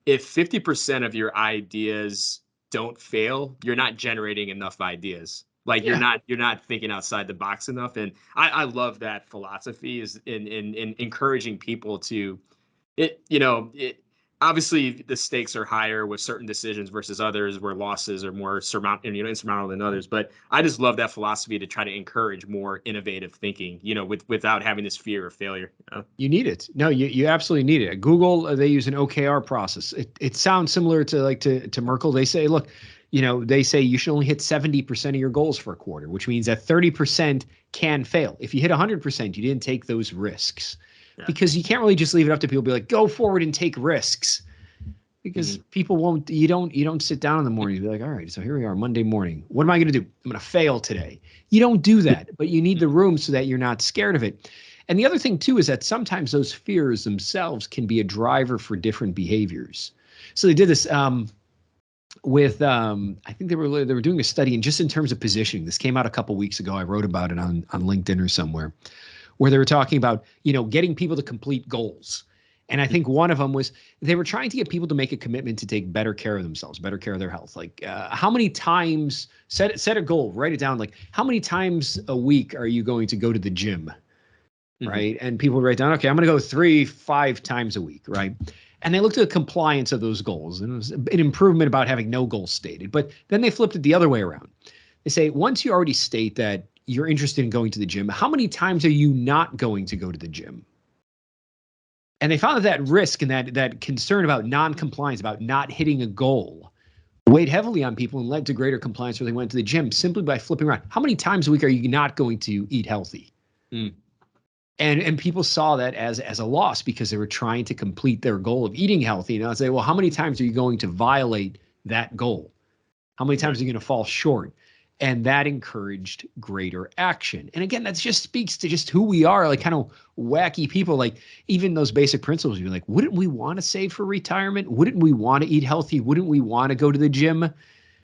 if 50% of your ideas don't fail, you're not generating enough ideas. Like Yeah. you're not thinking outside the box enough. And I love that philosophy is in encouraging people to it obviously the stakes are higher with certain decisions versus others where losses are more insurmountable than others. But I just love that philosophy to try to encourage more innovative thinking, without having this fear of failure. You need it. No, you absolutely need it. At Google, they use an OKR process. It sounds similar to to Merkle. They say, look, they say you should only hit 70% of your goals for a quarter, which means that 30% can fail. If you hit 100%, you didn't take those risks. Yeah. Because you can't really just leave it up to people, be like, go forward and take risks. Because people won't, you don't sit down in the morning and be like, all right, so here we are, Monday morning. What am I going to do? I'm going to fail today. You don't do that, but you need the room so that you're not scared of it. And the other thing too is that sometimes those fears themselves can be a driver for different behaviors. So they did this with I think they were doing a study, and just in terms of positioning. This came out a couple weeks ago. I wrote about it on LinkedIn or somewhere, where they were talking about getting people to complete goals. And I think one of them was they were trying to get people to make a commitment to take better care of themselves, better care of their health. Like how many times, set a goal, write it down. Like how many times a week are you going to go to the gym? Right. And people write down, okay, I'm going to go 3-5 times a week. Right. And they looked at the compliance of those goals, and it was an improvement about having no goals stated. But then they flipped it the other way around. They say, once you already state that you're interested in going to the gym, how many times are you not going to go to the gym? And they found that risk and that concern about non-compliance, about not hitting a goal, weighed heavily on people and led to greater compliance where they went to the gym simply by flipping around. How many times a week are you not going to eat healthy? And people saw that as a loss because they were trying to complete their goal of eating healthy. And I'd say, well, how many times are you going to violate that goal? How many times are you going to fall short? And that encouraged greater action. And again, that just speaks to just who we are, like kind of wacky people. Like even those basic principles, you're like, wouldn't we want to save for retirement? Wouldn't we want to eat healthy? Wouldn't we want to go to the gym?